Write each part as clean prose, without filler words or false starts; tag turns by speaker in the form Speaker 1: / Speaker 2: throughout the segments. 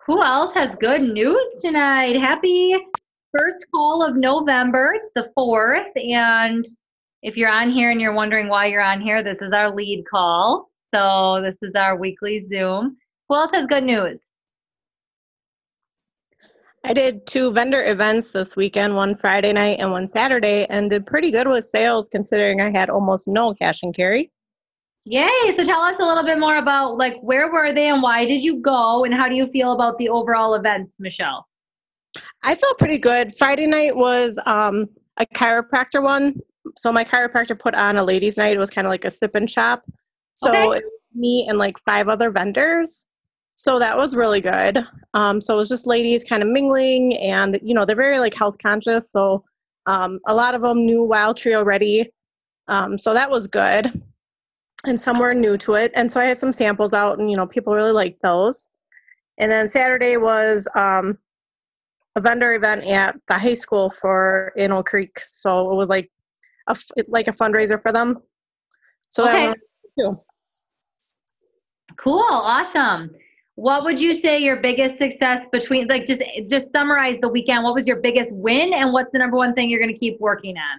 Speaker 1: Who else has good news tonight? Happy first call of November. It's the 4th. And if you're on here and you're wondering why you're on here, this is our lead call. So this is our weekly Zoom. Who else has good news?
Speaker 2: I did 2 vendor events this weekend, one Friday night and one Saturday, and did pretty good with sales considering I had almost no cash and carry.
Speaker 1: Yay. So tell us a little bit more about where were they and why did you go and how do you feel about the overall events, Michelle?
Speaker 2: I felt pretty good. Friday night was a chiropractor one. So my chiropractor put on a ladies' night. It was kind of like a sip and shop. So
Speaker 1: Okay.
Speaker 2: it was me and like 5 other vendors. So that was really good. So it was just ladies kind of mingling, and they're very like health conscious. So a lot of them knew Wild Tree already. So that was good. And some were new to it. And so I had some samples out, and people really liked those. And then Saturday was a vendor event at the high school in Oak Creek. So it was like a fundraiser for them. So that
Speaker 1: Okay.
Speaker 2: one too.
Speaker 1: Cool. Awesome. What would you say your biggest success between just summarize the weekend? What was your biggest win and what's the number one thing you're going to keep working on?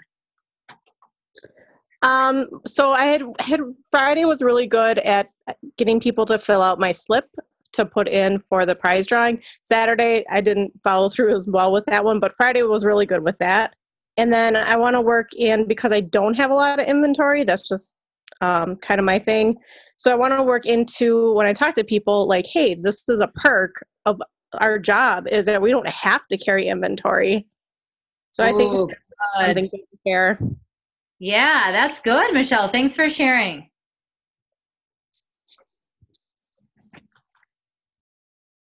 Speaker 2: So I had Friday was really good at getting people to fill out my slip to put in for the prize drawing. Saturday, I didn't follow through as well with that one, but Friday was really good with that. And then I want to work in, because I don't have a lot of inventory, that's just kind of my thing. So I want to work into when I talk to people like, hey, this is a perk of our job is that we don't have to carry inventory. So I think
Speaker 1: Ooh,
Speaker 2: something
Speaker 1: good.
Speaker 2: good to share.
Speaker 1: Yeah, that's good, Michelle. Thanks for sharing.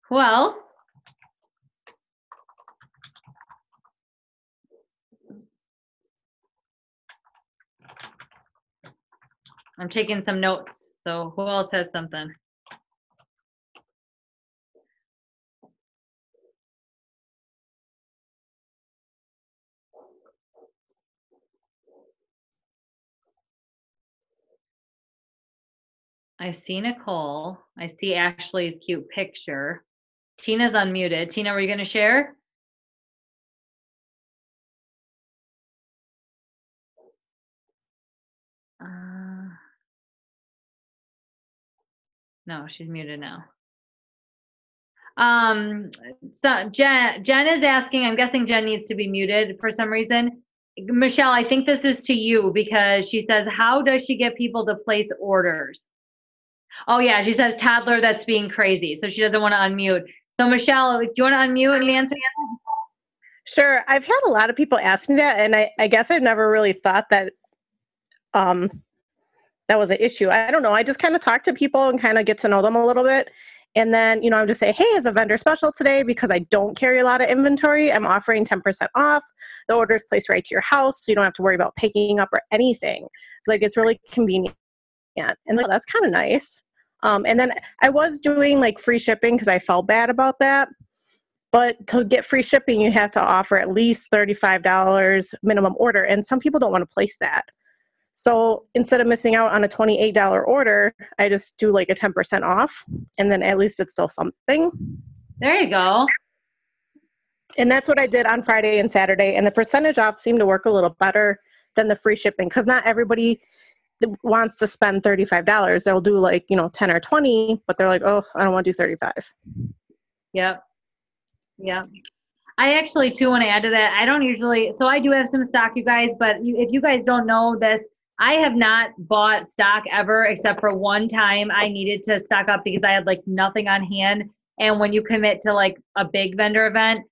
Speaker 1: Who else? I'm taking some notes. So who else has something? I see Nicole. I see Ashley's cute picture. Tina's unmuted. Tina, were you going to share? No, she's muted now. So Jen is asking, I'm guessing Jen needs to be muted for some reason. Michelle, I think this is to you because she says, how does she get people to place orders? Oh yeah, she says toddler that's being crazy. So she doesn't want to unmute. So Michelle, do you want to unmute and answer?
Speaker 2: Sure. I've had a lot of people ask me that, and I guess I've never really thought that um, that was an issue. I don't know. I just kind of talk to people and kind of get to know them a little bit. And then, I'm just say, hey, it's a vendor special today because I don't carry a lot of inventory. I'm offering 10% off. The order is placed right to your house, so you don't have to worry about picking up or anything. It's like, it's really convenient. And that's kind of nice. And then I was doing like free shipping because I felt bad about that. But to get free shipping, you have to offer at least $35 minimum order. And some people don't want to place that. So instead of missing out on a $28 order, I just do like a 10% off. And then at least it's still something.
Speaker 1: There you go.
Speaker 2: And that's what I did on Friday and Saturday. And the percentage off seemed to work a little better than the free shipping because not everybody wants to spend $35. They'll do like, 10 or 20, but they're like, oh, I don't want to do 35.
Speaker 1: Yep. Yep. I actually too want to add to that. I don't usually, so I do have some stock, you guys, but if you guys don't know this, I have not bought stock ever except for one time I needed to stock up because I had like nothing on hand. And when you commit to like a big vendor event,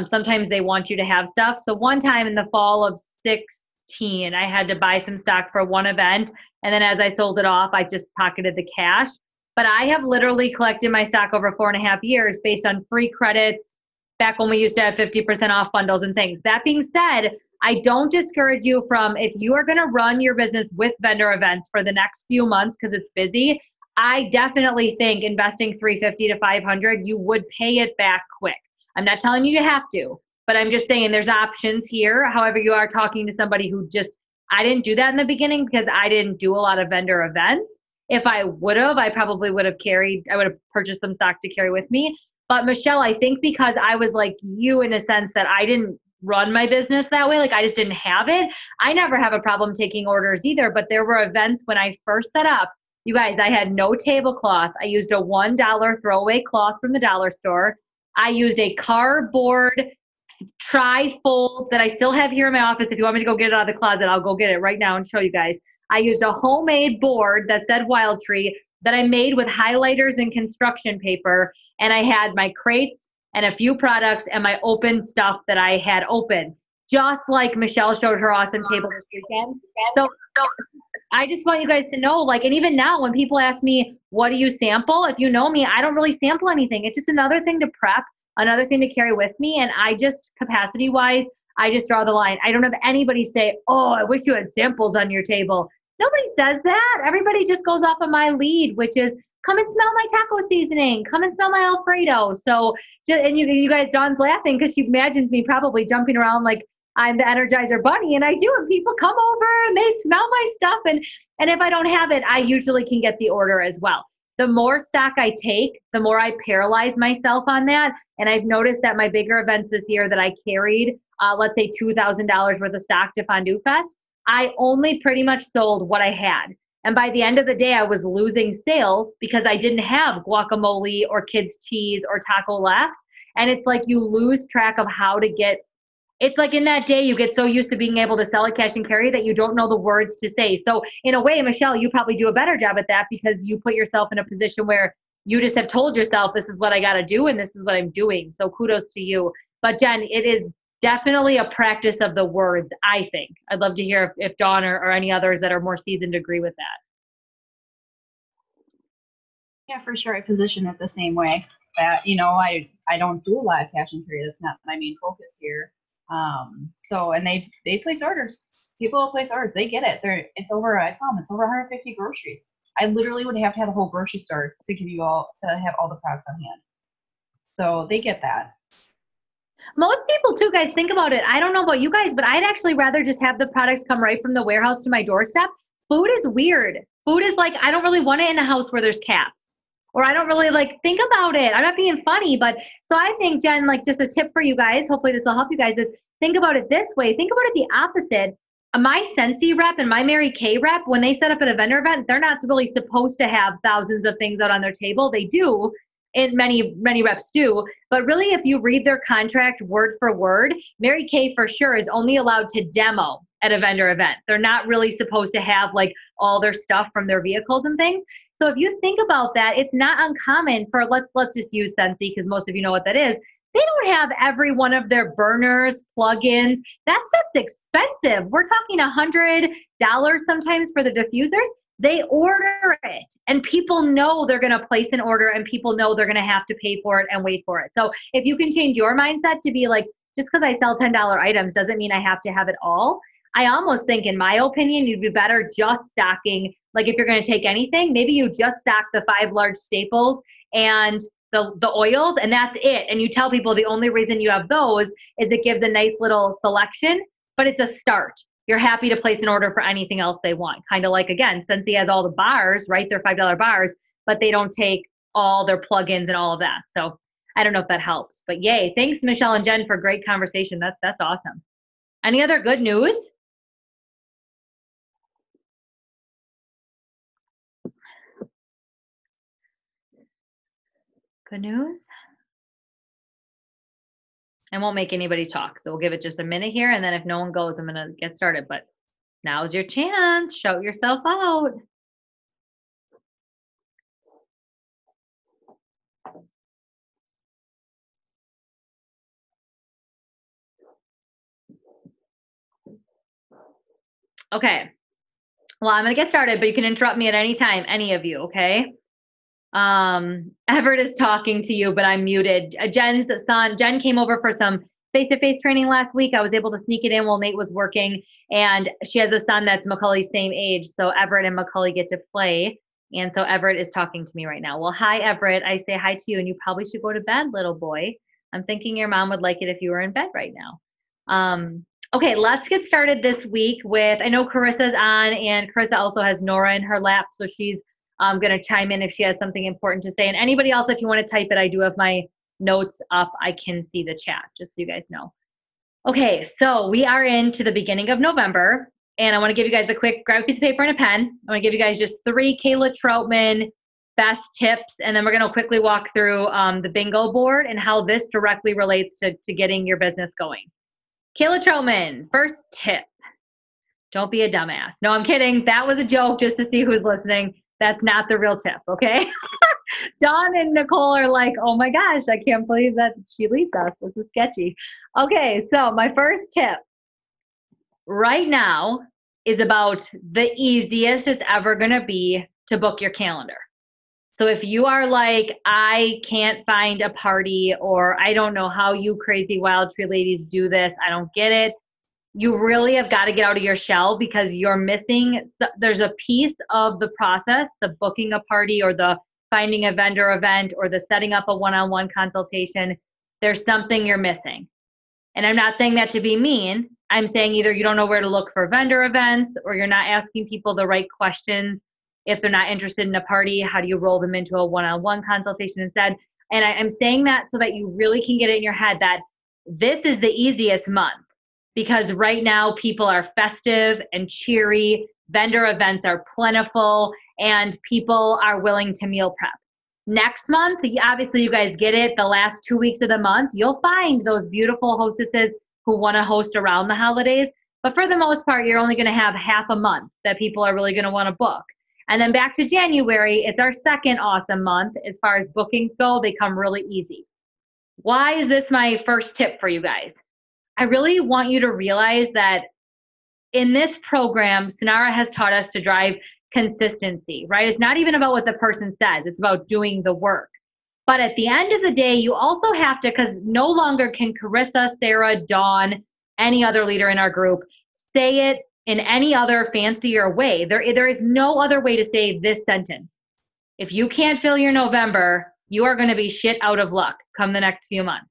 Speaker 1: sometimes they want you to have stuff. So one time in the fall of 16, I had to buy some stock for one event. And then as I sold it off, I just pocketed the cash. But I have literally collected my stock over 4.5 years based on free credits back when we used to have 50% off bundles and things. That being said, I don't discourage you from, if you are going to run your business with vendor events for the next few months because it's busy, I definitely think investing 350 to 500, you would pay it back quick. I'm not telling you you have to, but I'm just saying there's options here. However, you are talking to somebody who I didn't do that in the beginning because I didn't do a lot of vendor events. If I would have, I probably would have purchased some stock to carry with me. But Michelle, I think because I was like you in a sense that I didn't run my business that way, like I just didn't have it. I never have a problem taking orders either, but there were events when I first set up. You guys, I had no tablecloth. I used a $1 throwaway cloth from the dollar store. I used a cardboard tri-fold that I still have here in my office. If you want me to go get it out of the closet, I'll go get it right now and show you guys. I used a homemade board that said Wild Tree that I made with highlighters and construction paper. And I had my crates and a few products and my open stuff that I had open, just like Michelle showed her awesome table this weekend. So I just want you guys to know, like, and even now when people ask me, what do you sample? If you know me, I don't really sample anything. It's just another thing to prep, another thing to carry with me. And I just, capacity wise, I just draw the line. I don't have anybody say, oh, I wish you had samples on your table. Nobody says that. Everybody just goes off of my lead, which is come and smell my taco seasoning. Come and smell my Alfredo. So, and you guys, Dawn's laughing because she imagines me probably jumping around like I'm the Energizer Bunny, and I do. And people come over and they smell my stuff. And if I don't have it, I usually can get the order as well. The more stock I take, the more I paralyze myself on that. And I've noticed that my bigger events this year that I carried, let's say $2,000 worth of stock to Fondue Fest, I only pretty much sold what I had. And by the end of the day, I was losing sales because I didn't have guacamole or kids' cheese or taco left. And it's like you lose track of how to get, it's like in that day, you get so used to being able to sell it cash and carry that you don't know the words to say. So in a way, Michelle, you probably do a better job at that because you put yourself in a position where you just have told yourself, this is what I got to do and this is what I'm doing. So kudos to you. But Jen, it is definitely a practice of the words, I think. I'd love to hear if Dawn or any others that are more seasoned agree with that.
Speaker 3: Yeah, for sure. I position it the same way that, I don't do a lot of cash and carry. That's not my main focus here. And they place orders. People place orders. They get it. It's over 150 groceries. I literally would have to have a whole grocery store to have all the products on hand. So they get that.
Speaker 1: Most people too, guys, think about it. I don't know about you guys, but I'd actually rather just have the products come right from the warehouse to my doorstep. Food is weird. Food is like, I don't really want it in a house where there's cats. Or I don't really think about it. I'm not being funny, but so I think, Jen, just a tip for you guys, hopefully this will help you guys, is think about it this way. Think about it the opposite. My Scentsy rep and my Mary Kay rep, when they set up at a vendor event, they're not really supposed to have thousands of things out on their table. They do. And many reps do. But really, if you read their contract word for word, Mary Kay for sure is only allowed to demo at a vendor event. They're not really supposed to have all their stuff from their vehicles and things. So if you think about that, it's not uncommon for, let's just use Scentsy because most of you know what that is. They don't have every one of their burners, plugins. That stuff's expensive. We're talking $100 sometimes for the diffusers. They order it and people know they're going to place an order and people know they're going to have to pay for it and wait for it. So if you can change your mindset to be like, just because I sell $10 items doesn't mean I have to have it all. I almost think, in my opinion, you'd be better just stocking, if you're going to take anything, maybe you just stock the 5 large staples and the oils and that's it. And you tell people the only reason you have those is it gives a nice little selection, but it's a start. You're happy to place an order for anything else they want. Kind of again, Scentsy has all the bars, right? They're $5 bars, but they don't take all their plugins and all of that. So I don't know if that helps, but yay. Thanks, Michelle and Jen, for a great conversation. That's awesome. Any other good news? Good news? I won't make anybody talk, so we'll give it just a minute here, and then if no one goes, I'm going to get started. But now's your chance. Shout yourself out. Okay. Well, I'm going to get started, but you can interrupt me at any time, any of you, okay? Everett is talking to you, but I'm muted. Jen's son, Jen came over for some face-to-face training last week. I was able to sneak it in while Nate was working, and she has a son that's Macaulay's same age, so Everett and Macaulay get to play, and so Everett is talking to me right now. Well, hi, Everett. I say hi to you, and you probably should go to bed, little boy. I'm thinking your mom would like it if you were in bed right now. Okay, let's get started this week with, I know Carissa's on, and Carissa also has Nora in her lap, so she's going to chime in if she has something important to say. And anybody else, if you want to type it, I do have my notes up. I can see the chat, just so you guys know. Okay, so we are into the beginning of November, and I want to give you guys a quick, grab a piece of paper and a pen. I want to give you guys just 3 Kayla Troutman best tips, and then we're going to quickly walk through the bingo board and how this directly relates to getting your business going. Kayla Troutman, first tip. Don't be a dumbass. No, I'm kidding. That was a joke just to see who's listening. That's not the real tip, okay? Dawn and Nicole are like, oh my gosh, I can't believe that she leads us. This is sketchy. Okay, so my first tip right now is about the easiest it's ever going to be to book your calendar. So if you are like, I can't find a party, or I don't know how you crazy wild tree ladies do this, I don't get it, you really have got to get out of your shell, because you're missing, there's a piece of the process, the booking a party or the finding a vendor event or the setting up a one-on-one consultation. There's something you're missing. And I'm not saying that to be mean. I'm saying either you don't know where to look for vendor events, or you're not asking people the right questions. If they're not interested in a party, how do you roll them into a one-on-one consultation instead? And I'm saying that so that you really can get it in your head that this is the easiest month, because right now people are festive and cheery, vendor events are plentiful, and people are willing to meal prep. Next month, obviously you guys get it, the last 2 weeks of the month, you'll find those beautiful hostesses who want to host around the holidays. But for the most part, you're only going to have half a month that people are really going to want to book. And then back to January, it's our second awesome month. As far as bookings go, they come really easy. Why is this my first tip for you guys? I really want you to realize that in this program, Sonara has taught us to drive consistency, right? It's not even about what the person says. It's about doing the work. But at the end of the day, you also have to, because no longer can Carissa, Sarah, Dawn, any other leader in our group say it in any other fancier way. There is no other way to say this sentence. If you can't fill your November, you are going to be shit out of luck come the next few months.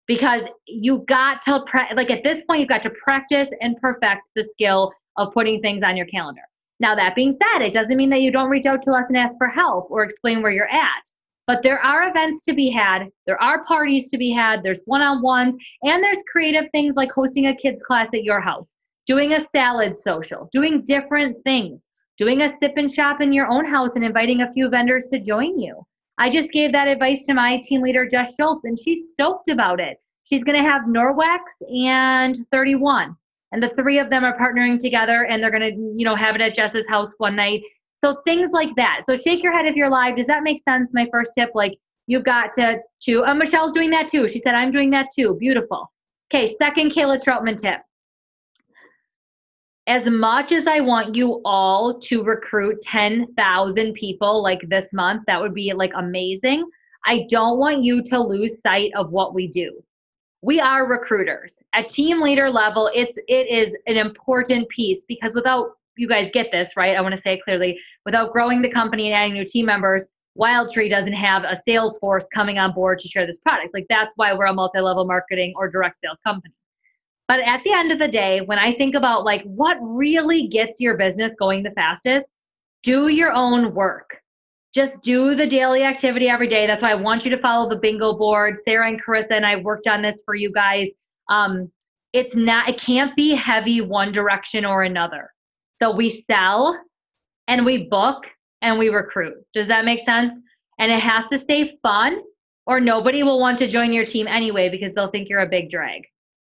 Speaker 1: Because you got to, like at this point, you've got to practice and perfect the skill of putting things on your calendar. Now, that being said, it doesn't mean that you don't reach out to us and ask for help or explain where you're at. But there are events to be had. There are parties to be had. There's one-on-ones. And there's creative things like hosting a kids class at your house, doing a salad social, doing different things, doing a sip and shop in your own house and inviting a few vendors to join you. I just gave that advice to my team leader, Jess Schultz, and she's stoked about it. She's going to have Norwex and 31. And the 3 of them are partnering together, and they're going to, have it at Jess's house one night. So things like that. So shake your head if you're live. Does that make sense? My first tip, like you've got to Michelle's doing that too. She said, I'm doing that too. Beautiful. Okay, second Kayla Troutman tip. As much as I want you all to recruit 10,000 people like this month, that would be like amazing. I don't want you to lose sight of what we do. We are recruiters. At team leader level, it is an important piece, because without, you guys get this, right? I want to say it clearly, without growing the company and adding new team members, WildTree doesn't have a sales force coming on board to share this product. Like that's why we're a multi-level marketing or direct sales company. But at the end of the day, when I think about like what really gets your business going the fastest, do your own work. Just do the daily activity every day. That's why I want you to follow the bingo board. Sarah and Carissa and I worked on this for you guys. It can't be heavy one direction or another. So we sell and we book and we recruit. Does that make sense? And it has to stay fun, or nobody will want to join your team anyway because they'll think you're a big drag.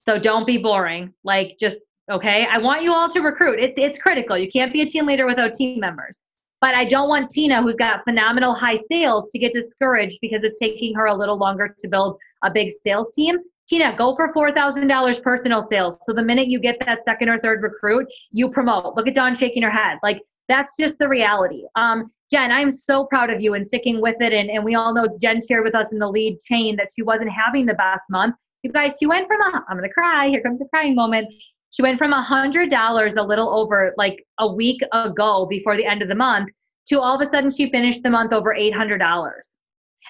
Speaker 1: So don't be boring. Like just, okay, I want you all to recruit. It's critical. You can't be a team leader without team members. But I don't want Tina, who's got phenomenal high sales, to get discouraged because it's taking her a little longer to build a big sales team. Tina, go for $4,000 personal sales. So the minute you get that second or third recruit, you promote. Look at Dawn shaking her head. Like, that's just the reality. Jen, I'm so proud of you and sticking with it. And we all know Jen shared with us in the lead chain that she wasn't having the best month. You guys, she went from I'm going to cry. Here comes a crying moment. She went from $100 a little over like a week ago before the end of the month to all of a sudden she finished the month over $800.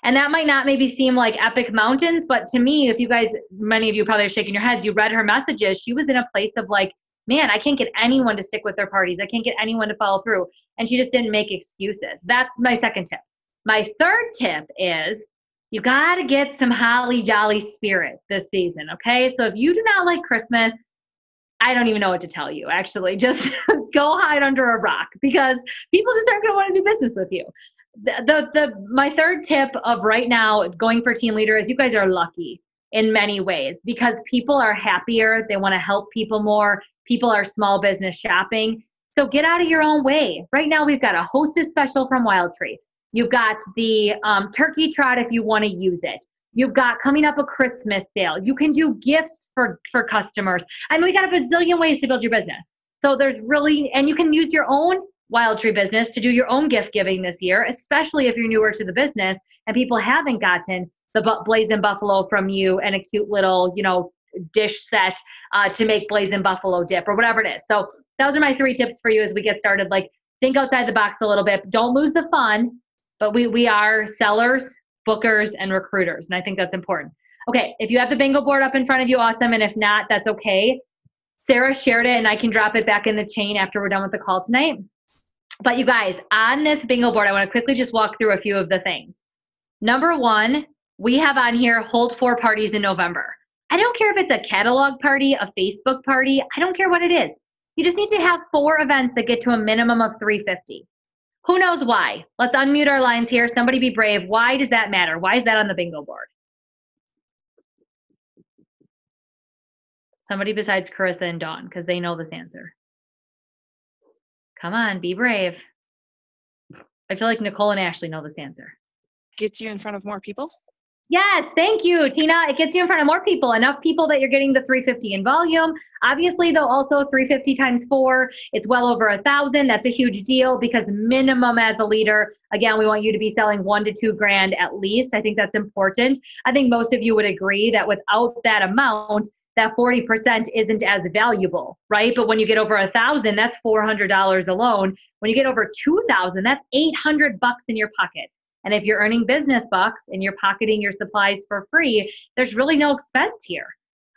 Speaker 1: And that might not maybe seem like epic mountains, but to me, if you guys, many of you probably are shaking your heads, you read her messages, she was in a place of like, man, I can't get anyone to stick with their parties. I can't get anyone to follow through. And she just didn't make excuses. That's my second tip. My third tip is You got to get some holly jolly spirit this season, okay? So if you do not like Christmas, I don't even know what to tell you, actually. Just go hide under a rock because people just aren't going to want to do business with you. My third tip of right now going for team leader is you guys are lucky in many ways because people are happier. They want to help people more. People are small business shopping. So get out of your own way. Right now, we've got a hostess special from Wild Tree. You've got the turkey trot if you want to use it. You've got coming up a Christmas sale. You can do gifts for customers. I mean, we got a bazillion ways to build your business. So there's really, and you can use your own Wild Tree business to do your own gift giving this year, especially if you're newer to the business and people haven't gotten the Blazing Buffalo from you and a cute little, dish set to make Blazing Buffalo dip or whatever it is. So those are my 3 tips for you as we get started. Like, think outside the box a little bit. Don't lose the fun. But we are sellers, bookers, and recruiters, and I think that's important. Okay, if you have the bingo board up in front of you, awesome, and if not, that's okay. Sarah shared it, and I can drop it back in the chain after we're done with the call tonight. But you guys, on this bingo board, I want to quickly just walk through a few of the things. Number 1, we have on here, hold 4 parties in November. I don't care if it's a catalog party, a Facebook party, I don't care what it is. You just need to have 4 events that get to a minimum of $350. Who knows why? Let's unmute our lines here. Somebody be brave. Why does that matter? Why is that on the bingo board? Somebody besides Carissa and Dawn, because they know this answer. Come on, be brave. I feel like Nicole and Ashley know this answer.
Speaker 4: Gets you in front of more people?
Speaker 1: Yes, thank you, Tina. It gets you in front of more people, enough people that you're getting the $350 in volume. Obviously, though, also $350 times 4, it's well over $1,000. That's a huge deal because minimum as a leader, again, we want you to be selling $1 to $2 grand at least. I think that's important. I think most of you would agree that without that amount, that 40% isn't as valuable, right? But when you get over $1,000, that's $400 alone. When you get over $2,000, that's $800 in your pocket. And if you're earning business bucks and you're pocketing your supplies for free, there's really no expense here.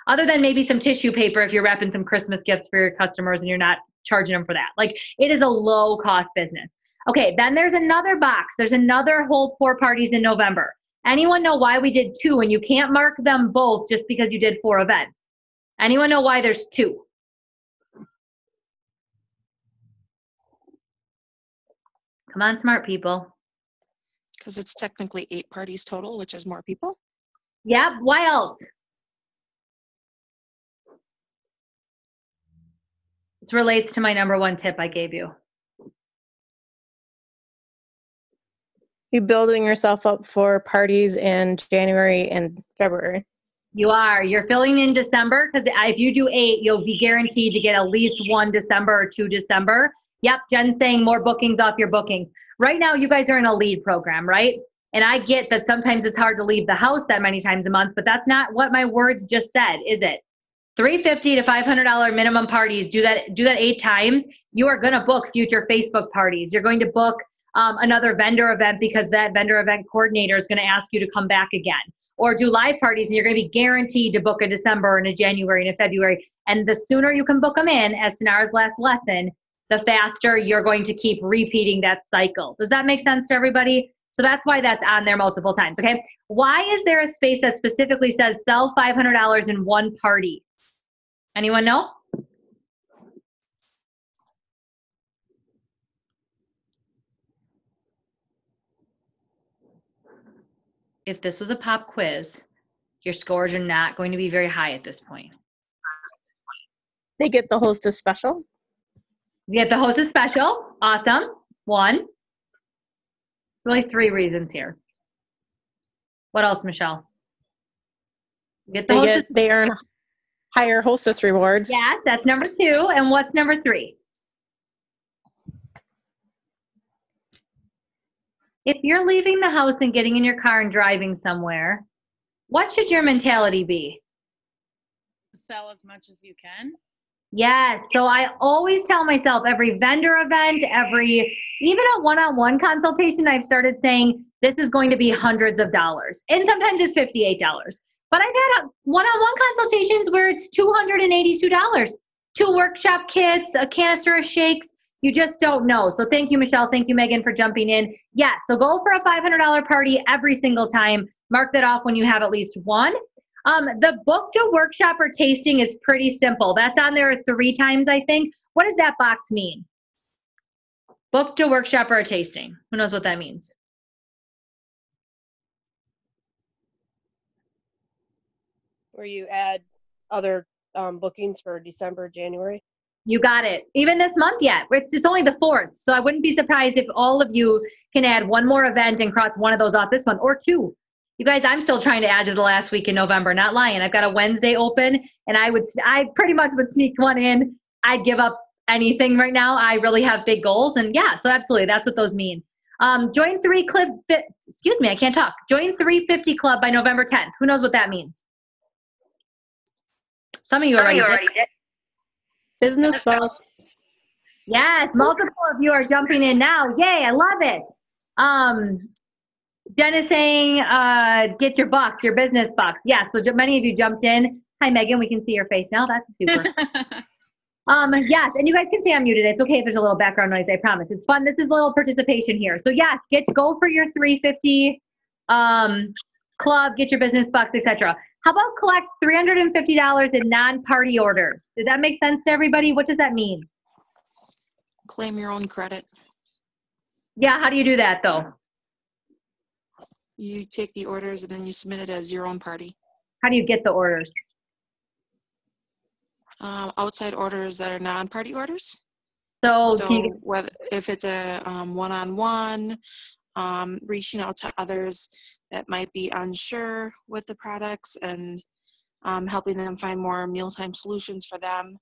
Speaker 1: Other than maybe some tissue paper if you're wrapping some Christmas gifts for your customers and you're not charging them for that. Like, it is a low cost business. Okay, then there's another box. There's another hold 4 parties in November. Anyone know why we did 2? And you can't mark them both just because you did 4 events. Anyone know why there's 2? Come on, smart people.
Speaker 4: Because it's technically 8 parties total, which is more people.
Speaker 1: Yep. Why else? This relates to my number 1 tip I gave you.
Speaker 2: You're building yourself up for parties in January and February.
Speaker 1: You are. You're filling in December because if you do 8, you'll be guaranteed to get at least 1 December or 2 December. Yep, Jen's saying more bookings off your bookings. Right now, you guys are in a lead program, right? And I get that sometimes it's hard to leave the house that many times a month, but that's not what my words just said, is it? $350 to $500 minimum parties. Do that 8 times. You are going to book future Facebook parties. You're going to book another vendor event because that vendor event coordinator is going to ask you to come back again. Or do live parties, and you're going to be guaranteed to book a December and a January and a February. And the sooner you can book them in, as Sanara's last lesson, the faster you're going to keep repeating that cycle. Does that make sense to everybody? So that's why that's on there multiple times, okay? Why is there a space that specifically says sell $500 in 1 party? Anyone know? If this was a pop quiz, your scores are not going to be very high at this point.
Speaker 2: They get the hostess special.
Speaker 1: You get the hostess special. Awesome. 1. Really 3 reasons here. What else, Michelle? You get the hostess.
Speaker 2: They earn higher hostess rewards.
Speaker 1: Yes, that's number 2. And what's number 3? If you're leaving the house and getting in your car and driving somewhere, what should your mentality be?
Speaker 5: Sell as much as you can.
Speaker 1: Yes. So I always tell myself every vendor event, even a one-on-one consultation, I've started saying this is going to be hundreds of dollars. And sometimes it's $58. But I've had one-on-one consultations where it's $282. 2 workshop kits, a canister of shakes. You just don't know. So thank you, Michelle. Thank you, Megan, for jumping in. Yeah, so go for a $500 party every single time. Mark that off when you have at least one. The booked a workshop or tasting is pretty simple. That's on there 3 times, I think. What does that box mean? Booked a workshop or a tasting. Who knows what that means?
Speaker 6: Where you add other bookings for December, January.
Speaker 1: You got it. Even this month yet. It's only the 4th. So I wouldn't be surprised if all of you can add one more event and cross one of those off this month, or 2. You guys, I'm still trying to add to the last week in November. Not lying. I've got a Wednesday open, and I pretty much would sneak one in. I'd give up anything right now. I really have big goals. And yeah, so absolutely. That's what those mean. Join 350 Club by November 10th. Who knows what that means? Some of you already did.
Speaker 2: Business folks.
Speaker 1: Yes, multiple of you are jumping in now. Yay, I love it. Jen is saying, get your box, your business box. Yeah, so many of you jumped in. Hi, Megan, we can see your face now. That's super. Yes, and you guys can stay unmuted. It's okay if there's a little background noise, I promise. It's fun. This is a little participation here. So yes, go for your 350 club, get your business box, etc. How about collect $350 in non-party orders? Does that make sense to everybody? What does that mean?
Speaker 4: Claim your own credit.
Speaker 1: Yeah, how do you do that though?
Speaker 4: You take the orders and then you submit it as your own party.
Speaker 1: How do you get the orders?
Speaker 4: Outside orders that are non-party orders.
Speaker 1: So
Speaker 4: whether if it's a one-on-one, reaching out to others that might be unsure with the products and helping them find more mealtime solutions for them.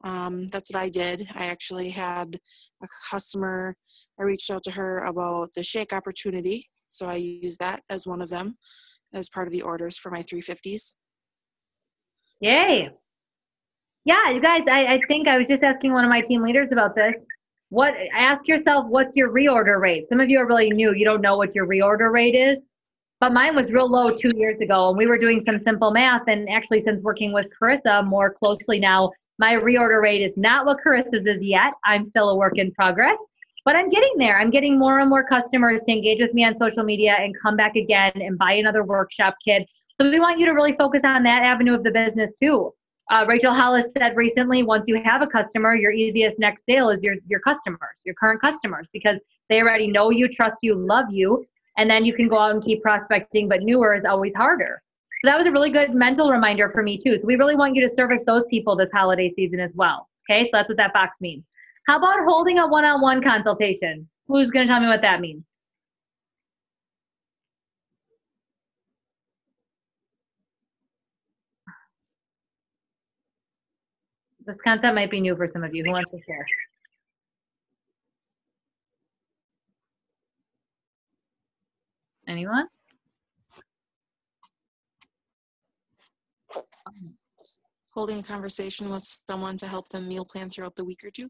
Speaker 4: That's what I did. I actually had a customer, I reached out to her about the shake opportunity. So I used that as one of them as part of the orders for my 350s.
Speaker 1: Yay. Yeah, you guys, I think I was just asking one of my team leaders about this. Ask yourself, what's your reorder rate? Some of you are really new. You don't know what your reorder rate is. But mine was real low 2 years ago, and we were doing some simple math. And actually, since working with Carissa more closely now, my reorder rate is not what Carissa's is yet. I'm still a work in progress, but I'm getting there. I'm getting more and more customers to engage with me on social media and come back again and buy another workshop kit. So we want you to really focus on that avenue of the business too. Rachel Hollis said recently, once you have a customer, your easiest next sale is your customers, your current customers, because they already know you, trust you, love you, and then you can go out and keep prospecting, but newer is always harder. So that was a really good mental reminder for me too. So we really want you to service those people this holiday season as well. Okay, so that's what that box means. How about holding a one-on-one consultation? Who's going to tell me what that means? This concept might be new for some of you. Who wants to share? Anyone?
Speaker 4: Holding a conversation with someone to help them meal plan throughout the week or two.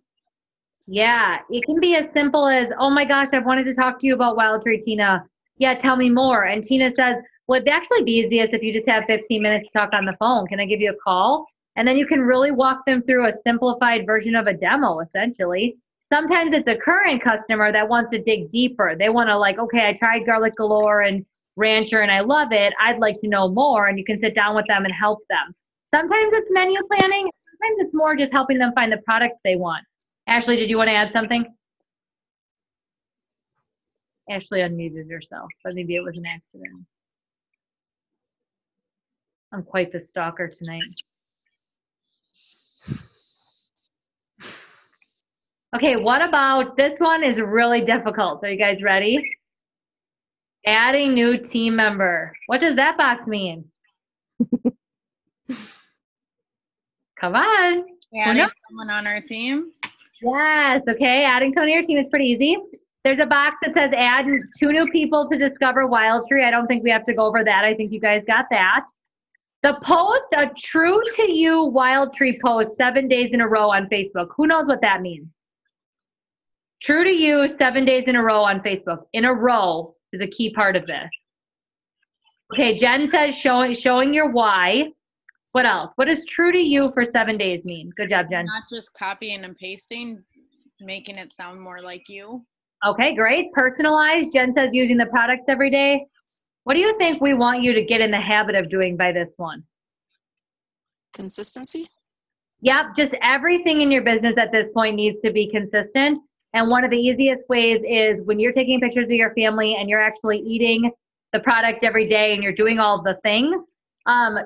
Speaker 1: Yeah, it can be as simple as, oh my gosh, I've wanted to talk to you about Wild Tree, Tina. Yeah, tell me more. And Tina says, well, it'd actually be easiest if you just have 15 minutes to talk on the phone. Can I give you a call? And then you can really walk them through a simplified version of a demo, essentially. Sometimes it's a current customer that wants to dig deeper. They want to okay, I tried Garlic Galore and Rancher and I love it. I'd like to know more. And you can sit down with them and help them. Sometimes it's menu planning. Sometimes it's more just helping them find the products they want. Ashley, did you want to add something? Ashley unmuted herself, but maybe it was an accident. I'm quite the stalker tonight. Okay, what about, this one is really difficult. Are you guys ready? Adding new team member. What does that box mean? Come on.
Speaker 5: Adding someone on our team.
Speaker 1: Yes, okay. Adding someone to your team is pretty easy. There's a box that says add 2 new people to discover Wild Tree. I don't think we have to go over that. I think you guys got that. The post, a true to you Wild Tree post 7 days in a row on Facebook. Who knows what that means? True to you 7 days in a row on Facebook. In a row is a key part of this. Okay, Jen says showing your why. What else? What does true to you for 7 days mean? Good job, Jen.
Speaker 5: Not just copying and pasting. making it sound more like you.
Speaker 1: Okay, great. Personalized. Jen says using the products every day. What do you think we want you to get in the habit of doing by this one?
Speaker 4: Consistency.
Speaker 1: Yep, just everything in your business at this point needs to be consistent. And one of the easiest ways is when you're taking pictures of your family and you're actually eating the product every day and you're doing all the things,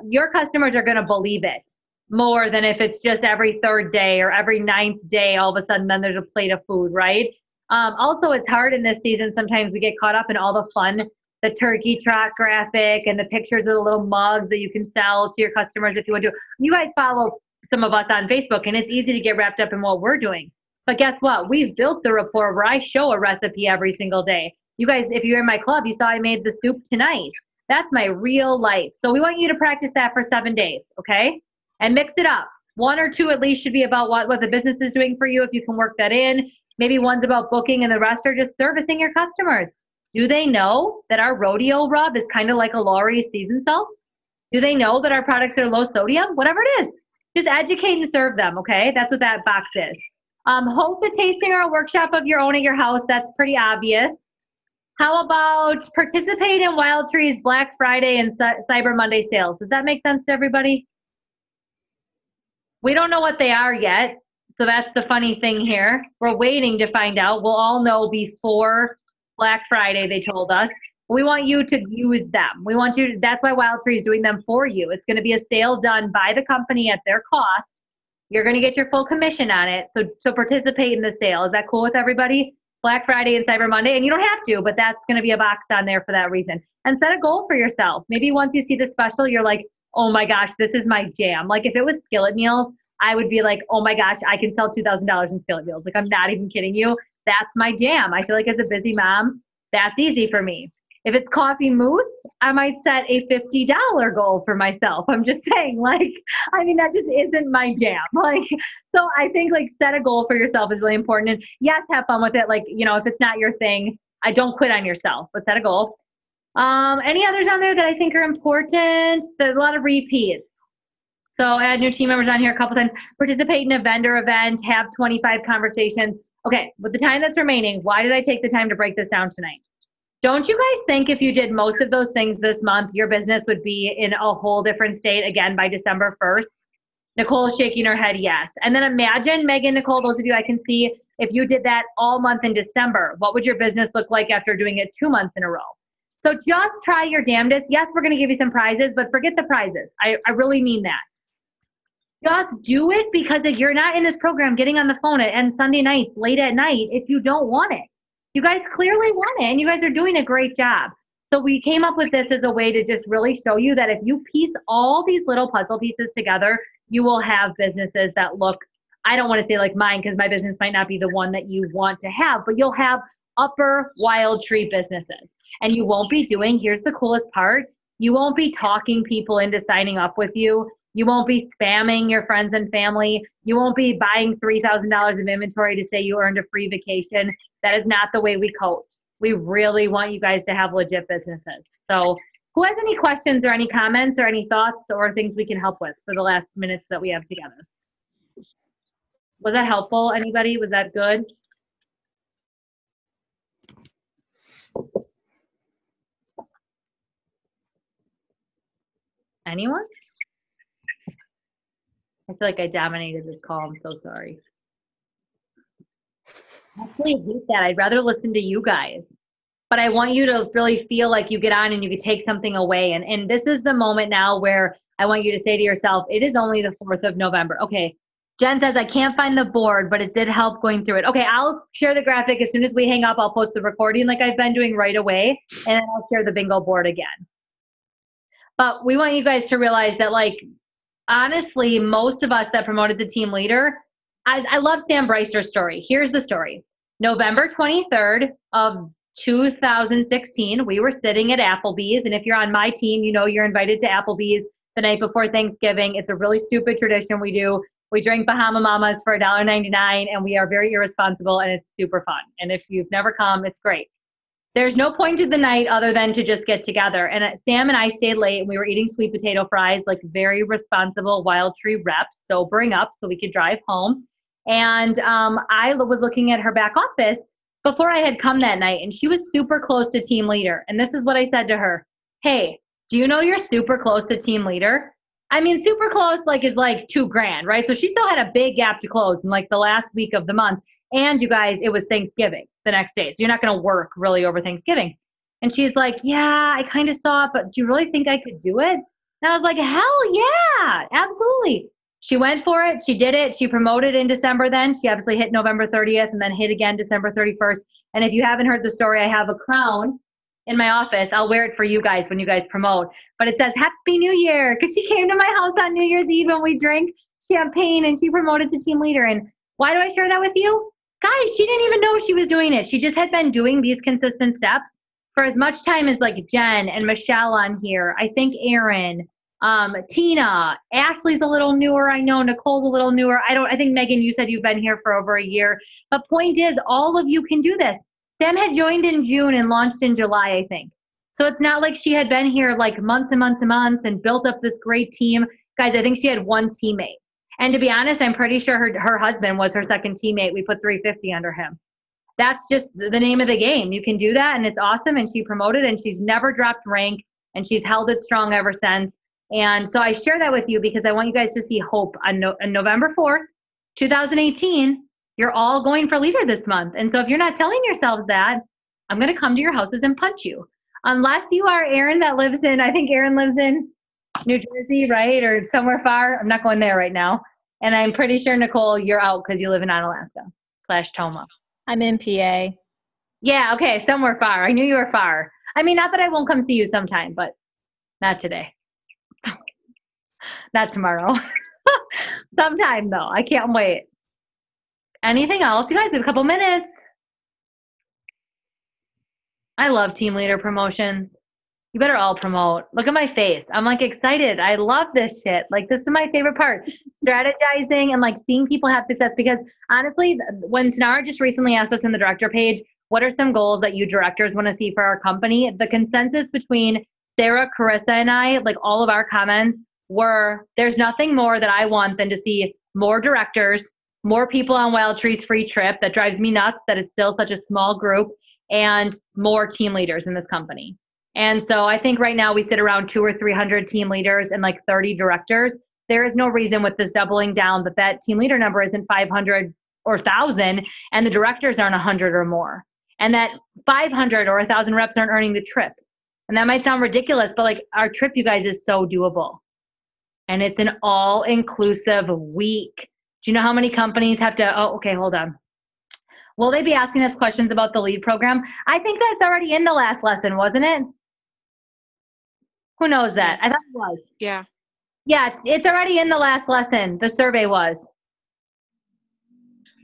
Speaker 1: your customers are going to believe it more than if it's just every third day or every ninth day, all of a sudden then there's a plate of food, right? Also, it's hard in this season. Sometimes we get caught up in all the fun, the turkey trot graphic and the pictures of the little mugs that you can sell to your customers if you want to. You guys follow some of us on Facebook, and it's easy to get wrapped up in what we're doing. But guess what? We've built the rapport where I show a recipe every single day. You guys, if you're in my club, you saw I made the soup tonight. That's my real life. So we want you to practice that for 7 days, okay? And mix it up. 1 or 2 at least should be about what the business is doing for you if you can work that in. Maybe one's about booking and the rest are just servicing your customers. Do they know that our rodeo rub is kind of like a Lawry's seasoned salt? Do they know that our products are low sodium? Whatever it is. Just educate and serve them, okay? That's what that box is. Host a tasting or a workshop of your own at your house. That's pretty obvious. How about participate in Wild Tree's Black Friday and Cyber Monday sales? Does that make sense to everybody? We don't know what they are yet, so that's the funny thing here. We're waiting to find out. We'll all know before Black Friday, they told us. We want you to use them. We want you to, that's why Wild Tree is doing them for you. It's going to be a sale done by the company at their cost. You're going to get your full commission on it. So participate in the sale. Is that cool with everybody? Black Friday and Cyber Monday. And you don't have to, but that's going to be a box on there for that reason. And set a goal for yourself. Maybe once you see the special, you're like, oh my gosh, this is my jam. Like if it was skillet meals, I would be like, oh my gosh, I can sell $2,000 in skillet meals. Like I'm not even kidding you. That's my jam. I feel like as a busy mom, that's easy for me. If it's coffee mousse, I might set a $50 goal for myself. I'm just saying, like, I mean, that just isn't my jam. Like, so I think like set a goal for yourself is really important. And yes, have fun with it. Like, you know, if it's not your thing, I don't quit on yourself, but set a goal. Any others on there that I think are important? There's a lot of repeats. So add new team members on here a couple times. Participate in a vendor event. Have 25 conversations. Okay, with the time that's remaining, why did I take the time to break this down tonight? Don't you guys think if you did most of those things this month, your business would be in a whole different state again by December 1st? Nicole's shaking her head yes. And then imagine, Megan, Nicole, those of you I can see, if you did that all month in December, what would your business look like after doing it 2 months in a row? So just try your damnedest. Yes, we're going to give you some prizes, but forget the prizes. I really mean that. Just do it because if you're not in this program getting on the phone and Sunday nights late at night if you don't want it. You guys clearly want it, and you guys are doing a great job. So we came up with this as a way to just really show you that if you piece all these little puzzle pieces together, you will have businesses that look, I don't want to say like mine because my business might not be the one that you want to have, but you'll have upper Wild Tree businesses. And you won't be doing, here's the coolest part, you won't be talking people into signing up with you. You won't be spamming your friends and family. You won't be buying $3,000 of inventory to say you earned a free vacation. That is not the way we coach. We really want you guys to have legit businesses. So who has any questions or any comments or any thoughts or things we can help with for the last minutes that we have together? Was that helpful? Anybody? Was that good? Anyone? I feel like I dominated this call. I'm so sorry. I actually hate that. I'd rather listen to you guys. But I want you to really feel like you get on and you can take something away. And this is the moment now where I want you to say to yourself, it is only the 4th of November. Okay, Jen says, I can't find the board, but it did help going through it. Okay, I'll share the graphic. As soon as we hang up, I'll post the recording like I've been doing right away. And then I'll share the bingo board again. But we want you guys to realize that, like, honestly, most of us that promoted the team leader, I love Sam Breister's story. Here's the story. November 23rd of 2016, we were sitting at Applebee's. And if you're on my team, you know you're invited to Applebee's the night before Thanksgiving. It's a really stupid tradition we do. We drink Bahama Mamas for $1.99, and we are very irresponsible, and it's super fun. And if you've never come, it's great. There's no point to the night other than to just get together. And Sam and I stayed late, and we were eating sweet potato fries, like very responsible Wild Tree reps, sobering up so we could drive home. And I was looking at her back office before I had come that night, and she was super close to team leader. And this is what I said to her. Hey, do you know you're super close to team leader? I mean, super close is like $2,000, right? So she still had a big gap to close in like the last week of the month. And you guys, it was Thanksgiving the next day. So you're not going to work really over Thanksgiving. And she's like, yeah, I kind of saw it, but do you really think I could do it? And I was like, hell yeah, absolutely. She went for it. She did it. She promoted in December then. She obviously hit November 30th and then hit again December 31st. And if you haven't heard the story, I have a crown in my office. I'll wear it for you guys when you guys promote. But it says Happy New Year because she came to my house on New Year's Eve and we drank champagne and she promoted to team leader. And why do I share that with you? Guys, she didn't even know she was doing it. She just had been doing these consistent steps for as much time as like Jen and Michelle on here. I think Aaron, Tina, Ashley's a little newer. I know Nicole's a little newer. I think Megan, you said you've been here for over a year. But point is, all of you can do this. Sam had joined in June and launched in July, I think. So it's not like she had been here like months and months and months and built up this great team. Guys, I think she had one teammate. And to be honest, I'm pretty sure her husband was her second teammate. We put 350 under him. That's just the name of the game. You can do that, and it's awesome. And she promoted, and she's never dropped rank, and she's held it strong ever since. And so I share that with you because I want you guys to see hope on November 4th, 2018. You're all going for leader this month. And so if you're not telling yourselves that, I'm going to come to your houses and punch you. Unless you are Aaron that lives in, I think Aaron lives in New Jersey, right? Or somewhere far. I'm not going there right now. And I'm pretty sure, Nicole, you're out because you live in Onalaska/Toma.
Speaker 7: I'm in PA.
Speaker 1: Yeah, okay, somewhere far. I knew you were far. I mean, not that I won't come see you sometime, but not today. Not tomorrow. Sometime, though. I can't wait. Anything else? You guys, we have a couple minutes. I love team leader promotions. You better all promote. Look at my face. I'm like excited. I love this shit. Like, this is my favorite part. Strategizing and like seeing people have success. Because honestly, when Sonara just recently asked us in the director page, what are some goals that you directors want to see for our company? The consensus between Sarah, Carissa, and I, like all of our comments were, there's nothing more that I want than to see more directors, more people on Wild Trees free trip. That drives me nuts that it's still such a small group, and more team leaders in this company. And so I think right now we sit around 200 or 300 team leaders and like 30 directors. There is no reason with this doubling down that team leader number isn't 500 or 1,000 and the directors aren't 100 or more. And that 500 or 1,000 reps aren't earning the trip. And that might sound ridiculous, but like our trip, you guys, is so doable. And it's an all-inclusive week. Do you know how many companies have to, oh, okay, hold on. Will they be asking us questions about the LEAD program? I think that's already in the last lesson, wasn't it? Who knows that?
Speaker 4: Yes.
Speaker 1: I thought it was.
Speaker 4: Yeah.
Speaker 1: Yeah, it's already in the last lesson. The survey was.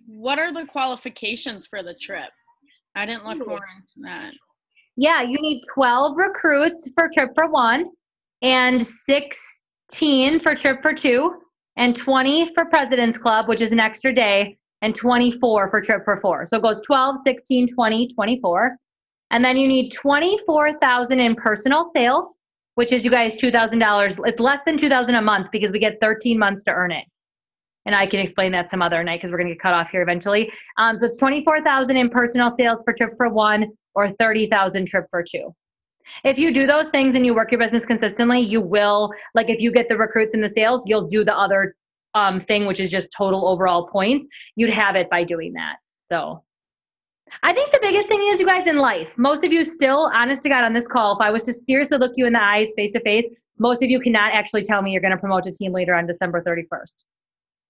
Speaker 5: What are the qualifications for the trip? I didn't look more into that.
Speaker 1: Yeah, you need 12 recruits for trip for 1 and 16 for trip for 2 and 20 for President's Club, which is an extra day, and 24 for trip for 4. So it goes 12, 16, 20, 24. And then you need 24,000 in personal sales, which is, you guys, $2,000. It's less than $2,000 a month because we get 13 months to earn it. And I can explain that some other night because we're going to get cut off here eventually. So it's 24,000 in personal sales for trip for 1 or 30,000 trip for 2. If you do those things and you work your business consistently, you will, like if you get the recruits and the sales, you'll do the other thing, which is just total overall points. You'd have it by doing that. So I think the biggest thing is, you guys, in life, most of you still, honest to God, on this call, if I was to seriously look you in the eyes face to face, most of you cannot actually tell me you're going to promote a team leader on December 31st.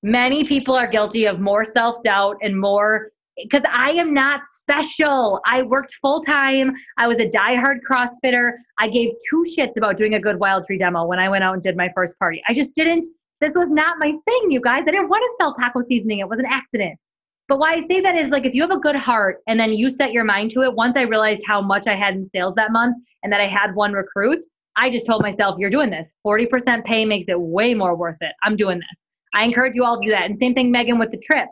Speaker 1: Many people are guilty of more self-doubt and more, because I am not special. I worked full-time. I was a diehard CrossFitter. I gave 2 shits about doing a good Wild Tree demo when I went out and did my first party. I just didn't. This was not my thing, you guys. I didn't want to sell taco seasoning. It was an accident. But why I say that is, like, if you have a good heart and then you set your mind to it, once I realized how much I had in sales that month and that I had 1 recruit, I just told myself, you're doing this. 40% pay makes it way more worth it. I'm doing this. I encourage you all to do that. And same thing, Megan, with the trip.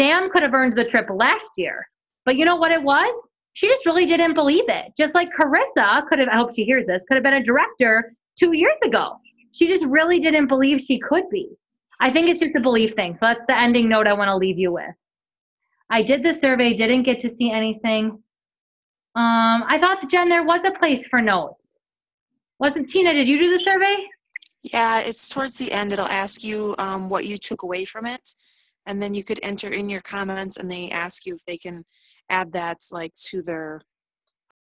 Speaker 1: Sam could have earned the trip last year. But you know what it was? She just really didn't believe it. Just like Carissa could have, I hope she hears this, could have been a director 2 years ago. She just really didn't believe she could be. I think it's just a belief thing. So that's the ending note I want to leave you with. I did the survey, didn't get to see anything. I thought, Jen, there was a place for notes. Wasn't Tina, did you do the survey?
Speaker 4: Yeah, it's towards the end. It'll ask you what you took away from it. And then you could enter in your comments and they ask you if they can add that like to their